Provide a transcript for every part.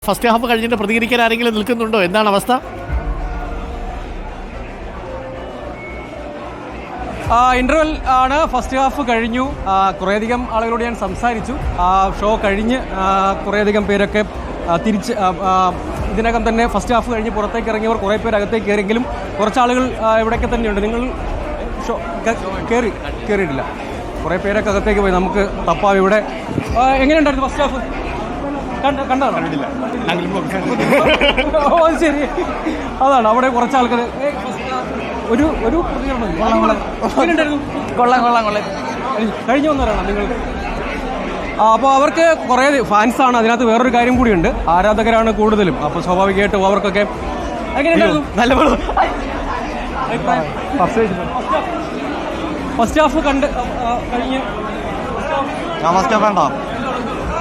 First half കഴിഞ്ഞിട്ട് പ്രതികരിക്കാൻ ആരെങ്കിലും നിൽക്കുന്നുണ്ടോ? എന്താണ് അവസ്ഥ? ഇന്റർവെൽ ആണ്. ഫസ്റ്റ് ഹാഫ് കഴിഞ്ഞു. കുറേയധികം ആളുകളോട് ഞാൻ സംസാരിച്ചു. ഷോ കഴിഞ്ഞ് കുറേയധികം പേരൊക്കെ തിരിച്ച് ഇതിനകം തന്നെ ഫസ്റ്റ് ഹാഫ് കഴിഞ്ഞ് പുറത്തേക്ക് ഇറങ്ങിയവർ കുറേ പേര് അകത്തേക്ക് കയറിയെങ്കിലും കുറച്ച് ആളുകൾ ഇവിടെയൊക്കെ തന്നെയുണ്ട്. നിങ്ങൾ ഷോ കയറിയിട്ടില്ല. കുറേ പേരൊക്കെ അകത്തേക്ക് പോയി. നമുക്ക് തപ്പാം. ഇവിടെ എങ്ങനെയുണ്ടായിരുന്നു ഫസ്റ്റ് ഹാഫ്? കണ്ടില്ല. ഓ ശരി, അതാണ് അവിടെ കുറച്ച് ആൾക്കാർ ഒരു കഴിഞ്ഞു വന്നവരാണ് നിങ്ങൾ. അപ്പോൾ അവർക്ക് കുറേ ഫാൻസാണ്. അതിനകത്ത് വേറൊരു കാര്യം കൂടിയുണ്ട്, ആരാധകരാണ് കൂടുതലും. അപ്പോൾ സ്വാഭാവികമായിട്ടും അവർക്കൊക്കെ എങ്ങനെയുണ്ടായിരുന്നു? നല്ല ഫസ്റ്റ് ഹാഫ് കഴിഞ്ഞ്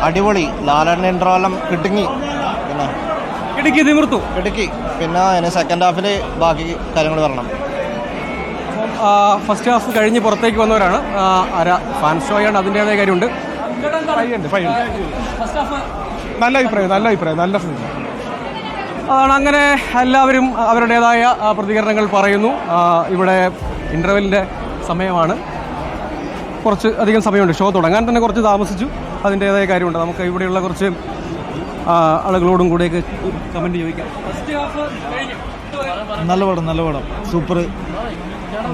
അടിപൊളി. ലാലേട്ടൻ ഇൻട്രോയെല്ലാം കിടുങ്ങി, പിന്നെ കിടുക്കി. പിന്നെ അതിന് സെക്കൻഡ് ഹാഫിൽ ബാക്കി കാര്യങ്ങൾ വരണം. ഫസ്റ്റ് ഹാഫ് കഴിഞ്ഞ് പുറത്തേക്ക് വന്നവരാണ്. ഫാൻ ഷോയാണ്, അതിൻ്റെതായ കാര്യമുണ്ട്. നല്ല അഭിപ്രായം, നല്ല ഫിലിം. അതാണ്. അങ്ങനെ എല്ലാവരും അവരുടേതായ പ്രതികരണങ്ങൾ പറയുന്നു. ഇവിടെ ഇൻ്റർവെല്ലിൻ്റെ സമയമാണ്. കുറച്ച് അധികം സമയമുണ്ട്. ഷോ തുടങ്ങാൻ തന്നെ കുറച്ച് താമസിച്ചു. അതിൻ്റേതായ കാര്യമുണ്ട്. നമുക്ക് ഇവിടെയുള്ള കുറച്ച് ആളുകളോടും കൂടെയൊക്കെ കമൻറ്റ് ചോദിക്കാം. നല്ല പടം, സൂപ്പർ.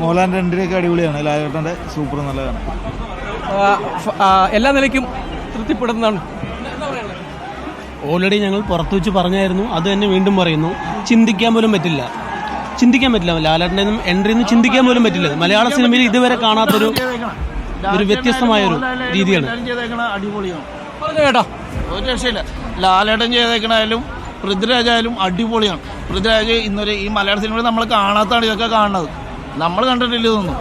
മോഹൻലാലിൻ്റെ എൻട്രിയൊക്കെ അടിപൊളിയാണ്. ലാലേട്ടൻ്റെ സൂപ്പർ, നല്ലതാണ്. എല്ലാ നിലയ്ക്കും തൃപ്തിപ്പെടുന്നതാണ്. ഓൾറെഡി ഞങ്ങൾ പുറത്തു വെച്ച് പറഞ്ഞായിരുന്നു, അത് തന്നെ വീണ്ടും പറയുന്നു. ചിന്തിക്കാൻ പോലും പറ്റില്ല. ലാലേട്ടൻ്റെ എൻട്രി ഒന്നും ചിന്തിക്കാൻ പോലും പറ്റില്ല. മലയാള സിനിമയിൽ ഇതുവരെ കാണാത്തൊരു വ്യത്യസ്തമായൊരു രീതിയാണ്. അടിപൊളിയാണ്, ഒരു രക്ഷയില്ല. ലാലേട്ടൻ ചെയ്തേക്കണായാലും പൃഥ്വിരാജായാലും അടിപൊളിയാണ്. പൃഥ്വിരാജ് ഇന്നൊരു ഈ മലയാള സിനിമയിൽ നമ്മൾ കാണാത്താണ് ഇതൊക്കെ കാണുന്നത്. നമ്മൾ കണ്ടിട്ടില്ല ഇതൊന്നും.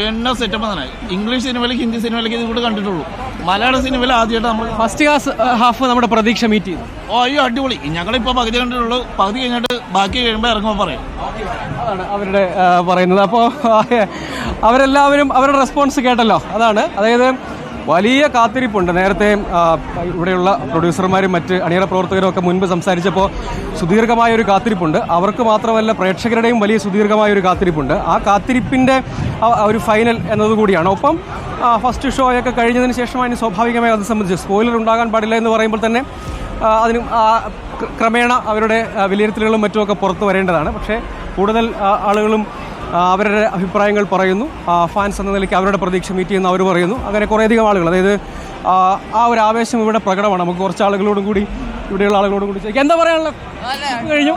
എന്നെ സെറ്റപ്പ് തന്നെ. ഇംഗ്ലീഷ് സിനിമയിലേക്ക് ഹിന്ദി സിനിമയിലേക്ക് ഇത് കൂടെ കണ്ടിട്ടുള്ളൂ. മലയാള സിനിമയിൽ ആദ്യമായിട്ട് നമ്മൾ ഫസ്റ്റ് ഹാഫ് നമ്മുടെ പ്രതീക്ഷ മീറ്റ് ചെയ്തു. അയ്യോ അടിപൊളി. ഞങ്ങളിപ്പോൾ പകുതി കണ്ടിട്ടുള്ളൂ. പകുതി കഴിഞ്ഞിട്ട് ബാക്കി കഴിയുമ്പോൾ ഇറങ്ങുമ്പോൾ പറയാം. അതാണ് അവരുടെ പറയുന്നത്. അപ്പോൾ അവരെല്ലാവരും അവരുടെ റെസ്പോൺസ് കേട്ടല്ലോ. അതായത് വലിയ കാത്തിരിപ്പുണ്ട്. നേരത്തെ ഇവിടെയുള്ള പ്രൊഡ്യൂസർമാരും മറ്റ് അണിയറ പ്രവർത്തകരും ഒക്കെ മുൻപ് സംസാരിച്ചപ്പോൾ സുദീർഘമായൊരു കാത്തിരിപ്പുണ്ട്. അവർക്ക് മാത്രമല്ല, പ്രേക്ഷകരുടെയും വലിയ സുദീർഘമായൊരു കാത്തിരിപ്പുണ്ട്. ആ കാത്തിരിപ്പിൻ്റെ ഒരു ഫൈനൽ എന്നതുകൂടിയാണ്. ഒപ്പം ഫസ്റ്റ് ഷോയൊക്കെ കഴിഞ്ഞതിന് ശേഷമാണ് സ്വാഭാവികമായി അത് സംബന്ധിച്ച് സ്പോയിലർ ഉണ്ടാകാൻ പാടില്ല എന്ന് പറയുമ്പോൾ തന്നെ അതിനും ക്രമേണ അവരുടെ വിലയിരുത്തലുകളും മറ്റുമൊക്കെ പുറത്തു വരേണ്ടതാണ്. പക്ഷേ കൂടുതൽ ആളുകളും അവരുടെ അഭിപ്രായങ്ങൾ പറയുന്നു. ഫാൻസ് എന്ന നിലയ്ക്ക് അവരുടെ പ്രതീക്ഷ മീറ്റ് ചെയ്യുന്ന അവർ പറയുന്നു. അങ്ങനെ കുറേയധികം ആളുകൾ, അതായത് ആ ഒരു ആവേശം ഇവിടെ പ്രകടമാണ്. നമുക്ക് കുറച്ച് ആളുകളോടും കൂടി, ഇവിടെയുള്ള ആളുകളോടും കൂടി ചോദിക്കാം. എന്താ പറയാനുള്ളത്? കഴിഞ്ഞു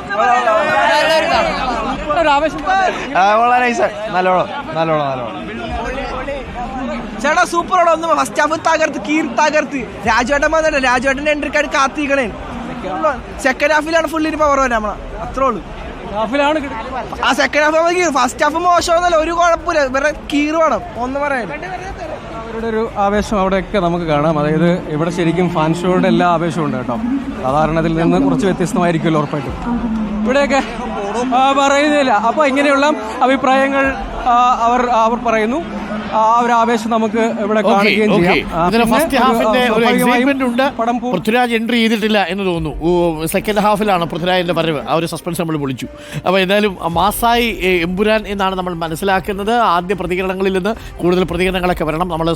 ഒരു ആവേശം. ചേട്ടാ സൂപ്പറോടെ ഒന്ന് ഫസ്റ്റ് ഹാഫ് തകർത്ത് രാജുവേട്ടൻ്റെ എൻട്രിക്കാർ കാത്തിക്കണേ. സെക്കൻഡ് ഹാഫിലാണ് ഫുള്ളിന് പവർ വരാം നമ്മളെ. അത്രേ ഉള്ളൂ. ആ സെക്കൻഡ് ഹാഫ് ഫസ്റ്റ് ഹാഫ് മോശമൊന്നുമല്ല, ഒരു കുഴപ്പമില്ല. വേറെ കീറ് വേണം ഒന്ന് പറയാൻ. അവരുടെ ഒരു ആവേശം അവിടെയൊക്കെ നമുക്ക് കാണാം. അതായത് ഇവിടെ ശരിക്കും ഫാൻ ഷോയുടെ എല്ലാ ആവേശവും ഉണ്ട് കേട്ടോ. സാധാരണത്തിൽ നിന്ന് കുറച്ച് വ്യത്യസ്തമായിരിക്കുമല്ലോ ഉറപ്പായിട്ടും. ഇവിടെയൊക്കെ പറയുന്നില്ല. അപ്പോൾ ഇങ്ങനെയുള്ള അഭിപ്രായങ്ങൾ അവർ പറയുന്നു. ആ ഒരു ആവേശം നമുക്ക് ഇവിടെ കാണുകയും ചെയ്യാം. ഫസ്റ്റ് ഹാഫിന്റെ ഒരു എക്സൈറ്റ്മെന്റ് ഉണ്ട്. പൃഥ്വിരാജ് എൻട്രി ചെയ്തിട്ടില്ല എന്ന് തോന്നുന്നു. സെക്കൻഡ് ഹാഫിലാണ് പൃഥ്വിരാജിന്റെ വരവ്. ആ ഒരു സസ്പെൻസ് നമ്മൾ വിളിച്ചു. അപ്പോൾ എന്തായാലും മാസായി എമ്പുരാൻ എന്നാണ് നമ്മൾ മനസ്സിലാക്കുന്നത്. ആദ്യ പ്രതികരണങ്ങളിൽ നിന്ന് കൂടുതൽ പ്രതികരണങ്ങളൊക്കെ വരണം. നമ്മൾ